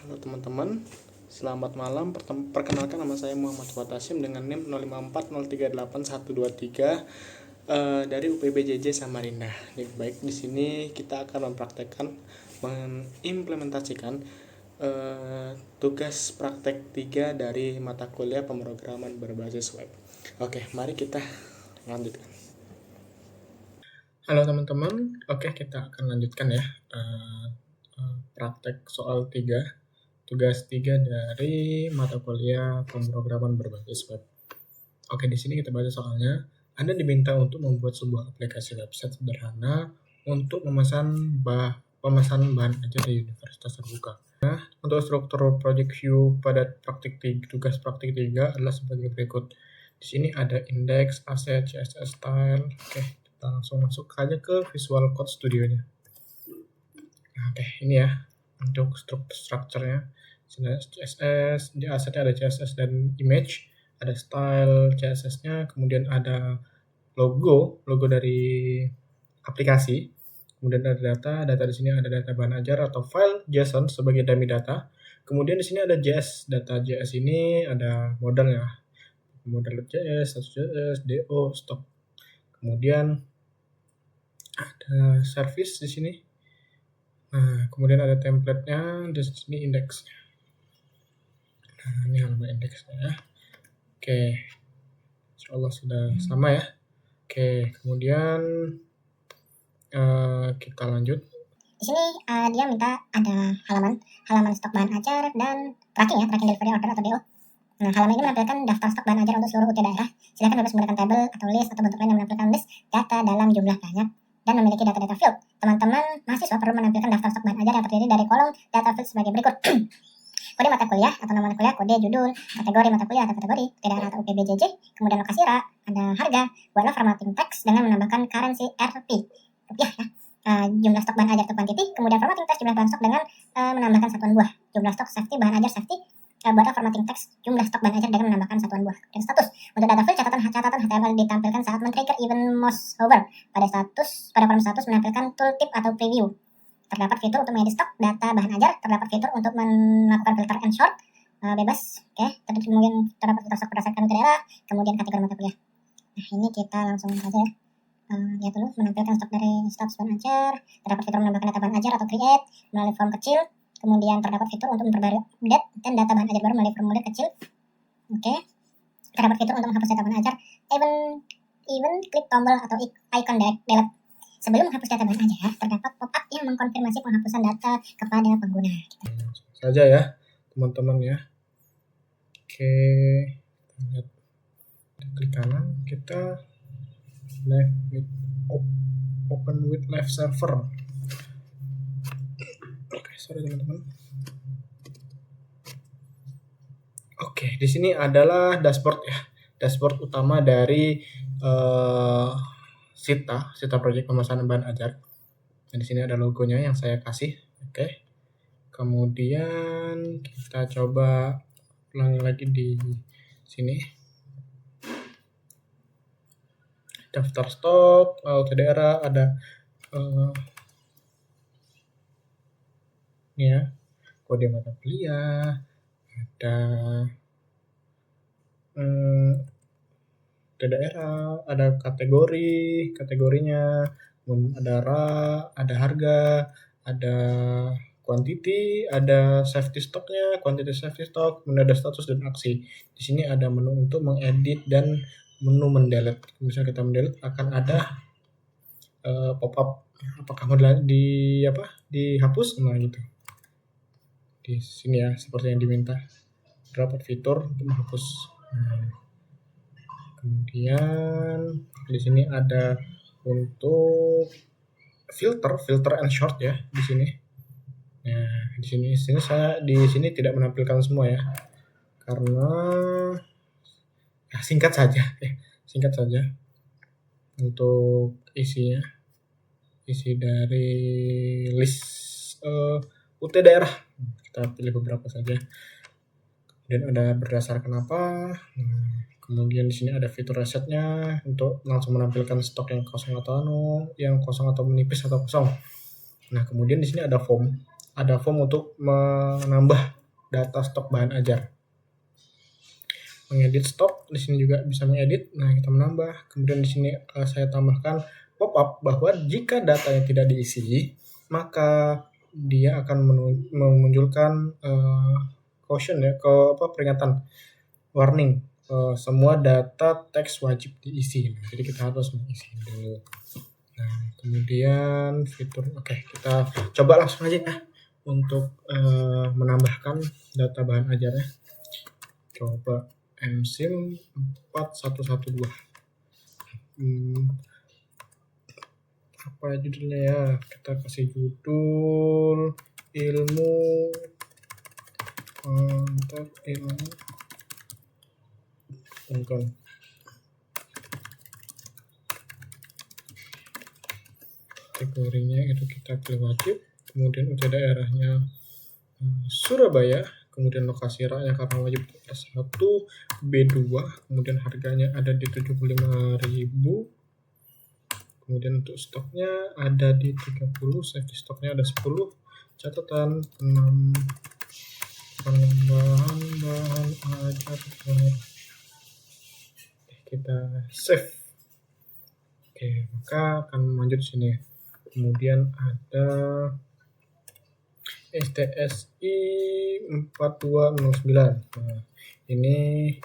Halo teman-teman, selamat malam. Perkenalkan, nama saya Muhammad Fuad Hashim dengan NIM 0540381123 dari UPBJJ Samarinda. Baik, di sini kita akan mengimplementasikan tugas praktek 3 dari mata kuliah pemrograman berbasis web. Oke, mari kita lanjutkan. Halo teman-teman, kita akan lanjutkan ya praktek soal 3. Tugas 3 dari mata kuliah pemrograman berbasis web. Oke, di sini kita baca soalnya. Anda diminta untuk membuat sebuah aplikasi website sederhana untuk pemesanan bahan ajar di universitas terbuka. Nah, untuk struktur project view pada tugas praktik 3 adalah sebagai berikut. Di sini ada index, asset, CSS style. Oke, kita langsung masuk saja ke Visual Code Studio-nya. Oke, ini ya untuk strukturnya. CSS, di asetnya ada CSS dan image, ada style CSS-nya, kemudian ada logo dari aplikasi, kemudian ada data di sini ada data bahan ajar atau file JSON sebagai dummy data. Kemudian di sini ada JS, data JS ini ada modalnya, model JS, JS, DO, stock. Kemudian ada service di sini. Nah, kemudian ada template-nya, di sini index-nya. Nah, ini halaman indeksnya ya. Oke, insyaallah sudah sama ya. Oke, kemudian kita lanjut. Di sini dia minta ada halaman stok bahan ajar dan tracking delivery order atau DO. Nah, halaman ini menampilkan daftar stok bahan ajar untuk seluruh UT daerah. Silakan bebas menggunakan tabel atau list atau bentuk lain yang menampilkan list data dalam jumlah banyak dan memiliki data-data field. Teman-teman mahasiswa perlu menampilkan daftar stok bahan ajar yang terdiri dari kolom data field sebagai berikut. Kode mata kuliah atau nama mata kuliah, kode judul, kategori mata kuliah atau kategori, daerah atau UPBJJ, kemudian lokasi RA, ada harga, buatlah formatting text dengan menambahkan currency RP, rupiah ya. Jumlah stok bahan ajar atau quantity, kemudian formatting text jumlah bahan stok dengan menambahkan satuan buah. Jumlah stok safety bahan ajar safety, buatlah formatting text jumlah stok bahan ajar dengan menambahkan satuan buah. Dan status untuk data field, catatan HTML ditampilkan saat men-trigger event mouse over. Pada kolom status menampilkan tooltip atau preview. Terdapat fitur untuk mengedit stok data bahan ajar, terdapat fitur untuk melakukan filter and sort, bebas, kemudian terdapat fitur stok berdasarkan daerah, kemudian kategori mata kuliah. Nah, ini kita langsung saja ya. Lihat dulu, menampilkan stok dari status bahan ajar, terdapat fitur menambahkan data bahan ajar atau create melalui form kecil, kemudian terdapat fitur untuk memperbarui update dan data bahan ajar baru melalui formulir kecil. Terdapat fitur untuk menghapus data bahan ajar, even klik tombol atau icon delete. Sebelum menghapus data bahan ajar, terdapat pop-up yang mengkonfirmasi penghapusan data kepada pengguna. Saja ya, teman-teman ya. Oke, kita klik kanan, kita open with live server. Oke, sorry teman-teman. Oke, di sini adalah dashboard ya, dashboard utama dari Sita Project pemesanan bahan ajar. Dan di sini ada logonya yang saya kasih. Oke. Kemudian kita coba ulangi lagi di sini. Daftar stok, UT daerah, ada ini ya, kode mata kuliah, ada daerah, ada kategorinya, ada RA, ada harga, ada quantity, ada safety stocknya, quantity safety stock, kemudian ada status dan aksi. Di sini ada menu untuk mengedit dan menu mendelete. Misalnya kita mendelete akan ada pop-up apakah mau dihapus, nah gitu. Di sini ya seperti yang diminta. Terdapat fitur untuk menghapus. Kemudian di sini ada untuk filter and short ya di sini. Nah, di sini saya tidak menampilkan semua ya. Karena ya singkat saja untuk isinya. Isi dari list UT daerah. Kita pilih beberapa saja. Kemudian ada berdasarkan apa. Kemudian di sini ada fitur resetnya untuk langsung menampilkan stok yang kosong atau menipis atau kosong. Nah, kemudian di sini ada form ada form untuk menambah data stok bahan ajar. Mengedit stok, di sini juga bisa mengedit. Nah, kita menambah. Kemudian di sini saya tambahkan pop-up bahwa jika datanya tidak diisi, maka dia akan memunculkan caution ya, peringatan warning. Semua data teks wajib diisi. Jadi kita harus mengisi dulu. Nah, kemudian fitur, kita coba langsung aja ya untuk menambahkan data bahan ajarnya. Coba msim 4112. Apa judulnya ya? Kita kasih judul ilmu mantap ilmu bukan kategorinya itu kita pilih wajib, kemudian UT daerahnya Surabaya, kemudian lokasi raknya karena wajib S1 B2, kemudian harganya ada di 75.000, kemudian untuk stoknya ada di 30, safety stoknya ada 10, catatan penambahan bahan ajar, kita save. Oke, maka akan lanjut sini. Kemudian ada STSI 4209. Nah, ini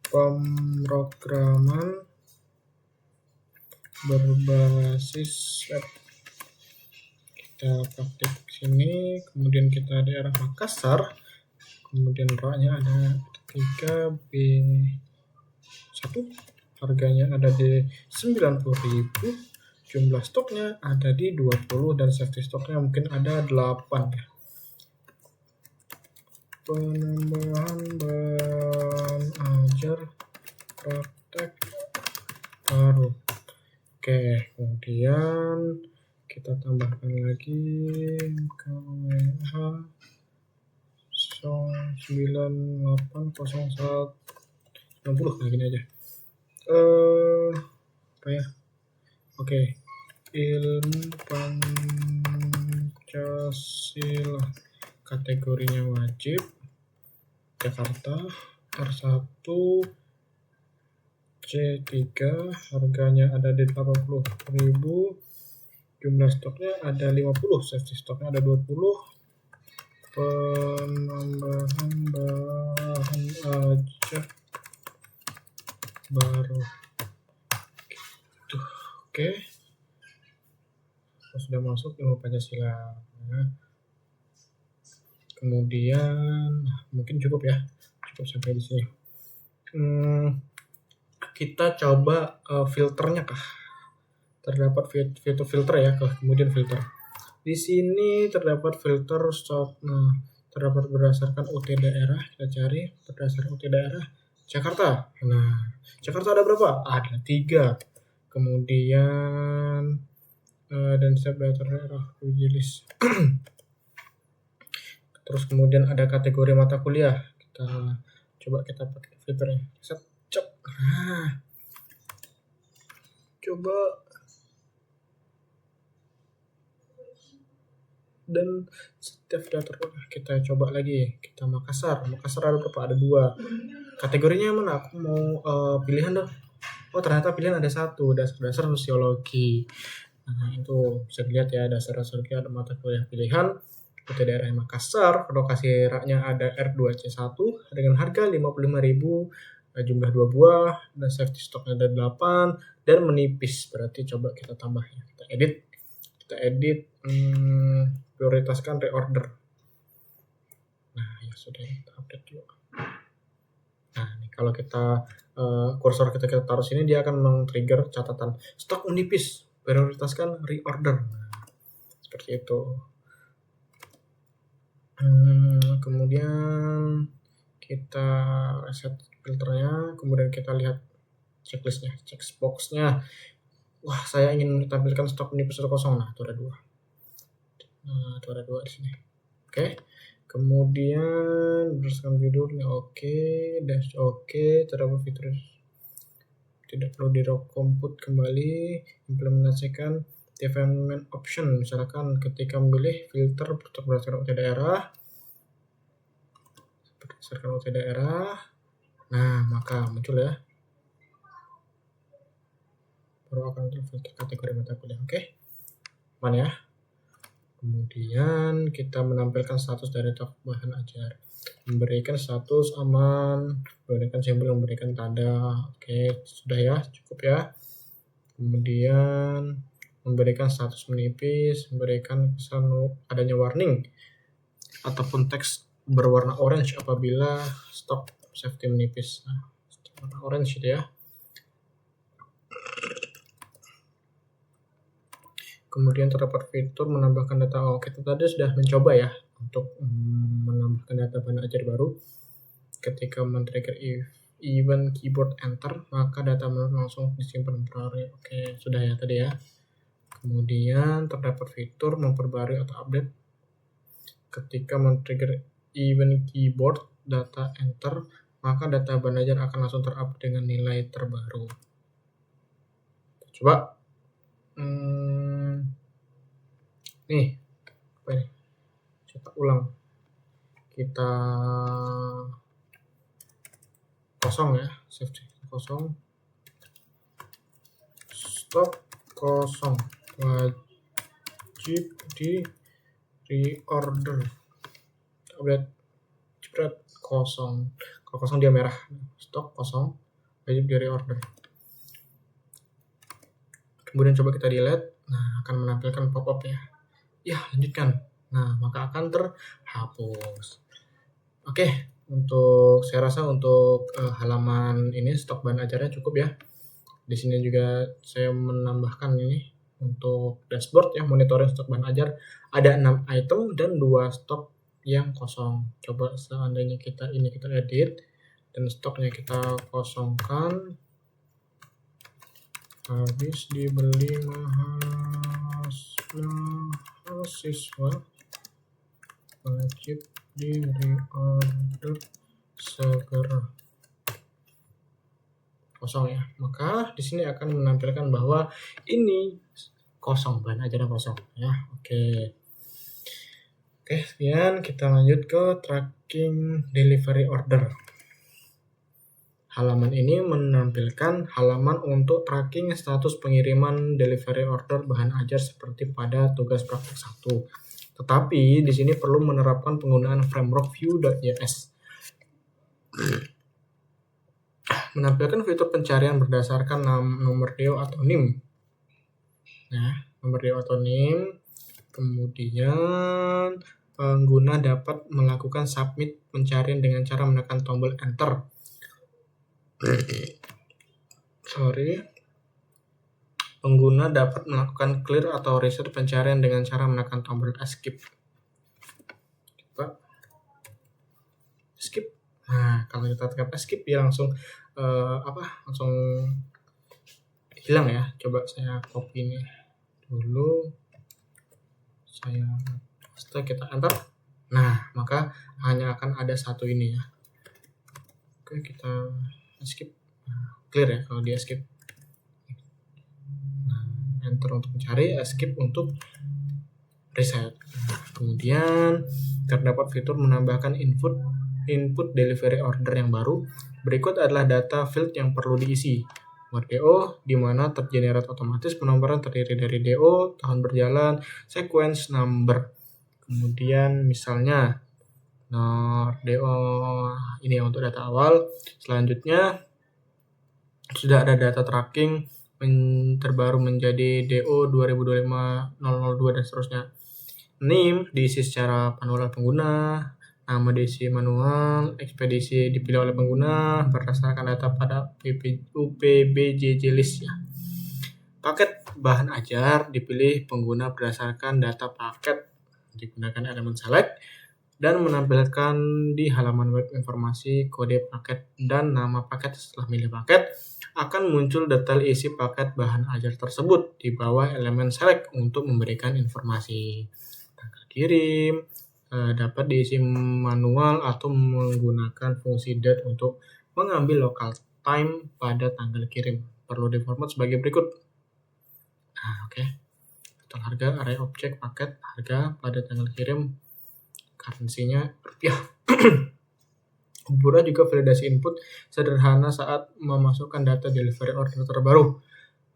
pemrograman berbasis web. Kita praktik sini, kemudian kita daerah Makassar, kemudian raknya ada 3B1, harganya ada di 90.000, jumlah stoknya ada di 20, dan safety stoknya mungkin ada 8 ya. Penambahan bahan ajar praktek baru. Oke, kemudian kita tambahkan lagi KWH 9801 nah gini aja. Apa ya? Oke, ilmu Pancasila, kategorinya wajib, Jakarta, R1 C3, harganya ada di 80.000, jumlah stoknya ada 50, safety stoknya ada 20, penambahan bahan ajar baru. Oke. Sudah masuk ilmu Pancasila. Kemudian mungkin cukup ya. Cukup sampai di sini. Kita coba filternya kah? Terdapat fitur filter ya, kemudian filter. Di sini terdapat filter stok. Nah, terdapat berdasarkan UT daerah. Kita cari berdasarkan UT daerah Jakarta. Nah, Jakarta ada berapa? Ada 3. Kemudian dan setiap data daerah uji list. Terus kemudian ada kategori mata kuliah. Kita coba kita pakai fiturnya. Set, cep. Nah, coba dan setiap data kita coba lagi. Kita Makassar ada berapa? Ada 2. Kategorinya mana? Aku mau pilihan dong. Oh, ternyata pilihan ada 1, dasar sosiologi. Nah, itu bisa dilihat ya, dasar sosiologi ada mata kuliah pilihan. UT daerah Makassar, lokasi raknya ada R2C1 dengan harga 55.000, jumlah 2 buah, dan safety stoknya ada 8, dan menipis, berarti coba kita tambah ya. Kita edit, prioritaskan reorder. Nah, ya sudah, kita update juga. Nah, ini kalau kita kursor kita taruh sini, dia akan men-trigger catatan stok menipis, prioritaskan reorder. Nah, seperti itu. Kemudian kita reset filternya, kemudian kita lihat checklistnya, checkboxnya. Wah, saya ingin tampilkan stok menipis atau kosong. Nah, itu ada 2. Nah, itu ada 2 di sini. Oke. Kemudian berdasarkan judulnya dash terdapat fitur tidak perlu komput kembali, implementasikan development option, misalkan ketika memilih filter berdasarkan UT daerah, nah maka muncul ya, baru akan filter kategori mata kuliah. Oke, aman ya. Kemudian kita menampilkan status dari stok bahan ajar, memberikan status aman, memberikan simbol, memberikan tanda. Oke, sudah ya, cukup ya. Kemudian memberikan status menipis, memberikan kesan adanya warning ataupun teks berwarna orange apabila stok safety menipis. Nah, warna orange itu ya. Kemudian terdapat fitur menambahkan data. Kita tadi sudah mencoba ya untuk menambahkan data bahan ajar baru. Ketika men-trigger event keyboard enter, maka data langsung disimpan temporary. Oke, sudah ya tadi ya. Kemudian terdapat fitur memperbarui atau update. Ketika men-trigger event keyboard data enter, maka data bahan ajar akan langsung terupdate dengan nilai terbaru. Coba nih, apa ini? Cetak ulang. Kita kosong ya, safety kosong, stok kosong, wajib di reorder, update, jepret kosong. Kalau kosong dia merah, stok kosong, wajib di reorder. Kemudian coba kita delete, nah akan menampilkan pop-up ya. Ya, lanjutkan. Nah, maka akan terhapus. Oke, saya rasa untuk halaman ini stok bahan ajarnya cukup ya. Di sini juga saya menambahkan ini untuk dashboard ya, monitoring stok bahan ajar. Ada 6 item dan 2 stok yang kosong. Coba seandainya kita edit dan stoknya kita kosongkan. Habis dibeli mahasiswa, wajib di reorder segera. Kosong ya. Maka di sini akan menampilkan bahwa ini kosong, bahan ajarnya kosong ya. Oke, sekian kita lanjut ke tracking delivery order. Halaman ini menampilkan halaman untuk tracking status pengiriman delivery order bahan ajar seperti pada tugas praktik 1. Tetapi di sini perlu menerapkan penggunaan framework Vue.js. Menampilkan fitur pencarian berdasarkan nomor DO atau NIM. Nah, nomor DO atau NIM. Kemudian pengguna dapat melakukan submit pencarian dengan cara menekan tombol enter. Pengguna dapat melakukan clear atau reset pencarian dengan cara menekan tombol escape. Skip. Nah, kalau kita tekan escape dia langsung langsung hilang ya. Coba saya copy ini dulu. Setelah kita enter. Nah, maka hanya akan ada satu ini ya. Oke, kita skip, clear ya kalau dia skip. Nah, enter untuk mencari, skip untuk reset. Kemudian terdapat fitur menambahkan input delivery order yang baru. Berikut adalah data field yang perlu diisi. Nomor DO di mana tergenerate otomatis, penomoran terdiri dari DO, tahun berjalan, sequence number. Kemudian misalnya DO ini untuk data awal. Selanjutnya sudah ada data tracking terbaru menjadi DO 2025-002 dan seterusnya. NIM diisi secara manual pengguna, nama diisi manual, ekspedisi dipilih oleh pengguna berdasarkan data pada UPBJJ list ya. Paket bahan ajar dipilih pengguna berdasarkan data paket, digunakan elemen select dan menampilkan di halaman web informasi kode paket dan nama paket. Setelah milih paket, akan muncul detail isi paket bahan ajar tersebut di bawah elemen select untuk memberikan informasi. Tanggal kirim dapat diisi manual atau menggunakan fungsi date untuk mengambil local time pada tanggal kirim. Perlu diformat sebagai berikut. Nah, oke. total harga, array objek, paket, harga, pada tanggal kirim, currency-nya rupiah. Pura juga validasi input sederhana saat memasukkan data delivery order terbaru.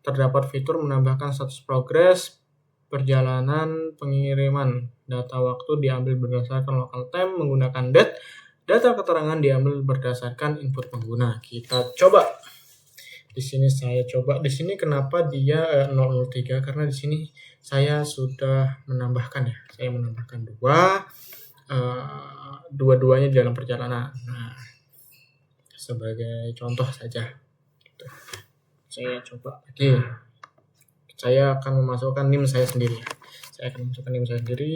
Terdapat fitur menambahkan status progress, perjalanan pengiriman, data waktu diambil berdasarkan local time menggunakan date, data keterangan diambil berdasarkan input pengguna. Kita coba. Di sini saya coba. Di sini kenapa dia 003? Karena di sini saya sudah menambahkan ya. Saya menambahkan dua-duanya di dalam perjalanan. Nah, sebagai contoh saja. Gitu. Saya coba lagi. Saya akan memasukkan NIM saya sendiri. Saya akan memasukkan NIM saya sendiri.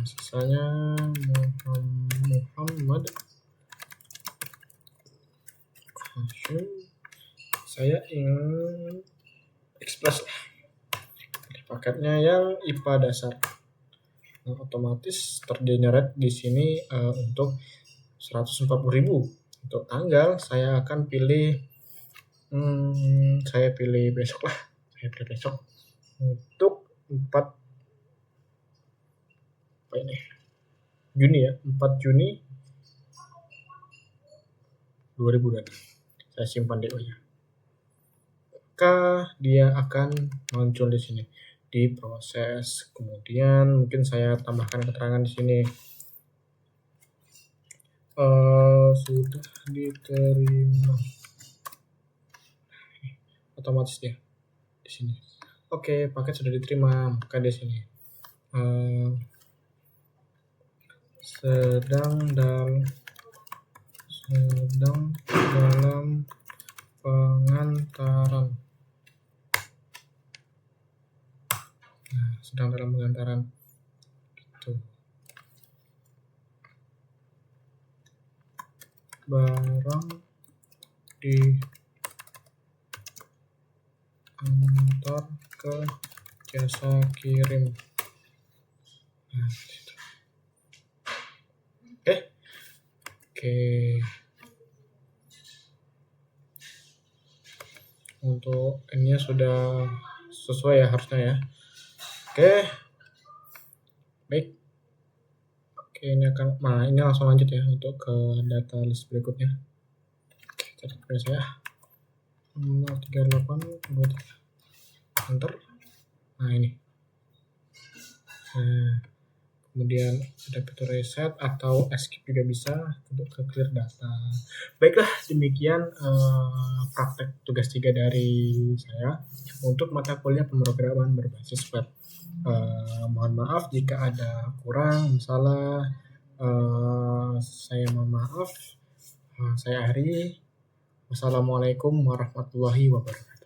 Sisanya Muhammad. Saya ingin Express paketnya yang IPA dasar. Nah, otomatis tergenerate di sini untuk 140.000. Untuk tanggal saya akan pilih saya pilih besok lah. Saya pilih besok untuk 4 apa ini? Juni ya, 4 Juni 2020. Saya simpan DO nya. Maka dia akan muncul di sini di proses. Kemudian mungkin saya tambahkan keterangan di sini. Sudah diterima. Otomatis dia di sini. Oke, paket sudah diterima. Maka di sini sedang dalam pengantaran. Nah, sedang dalam pengantaran gitu. Barang diantar ke jasa kirim. Nah, gitu. Oke. Untuk ini sudah sesuai ya harusnya ya. Oke. Baik. Oke, ini langsung lanjut ya untuk ke data list berikutnya. Oke, catat saya 03823. Enter. Nah, ini. Nah, kemudian ada fitur reset atau escape juga bisa untuk ke clear data. Baiklah, demikian praktek tugas 3 dari saya untuk mata kuliah pemrograman berbasis web. Mohon maaf jika ada kurang, salah. Saya mohon maaf. Saya Ari. Wassalamualaikum warahmatullahi wabarakatuh.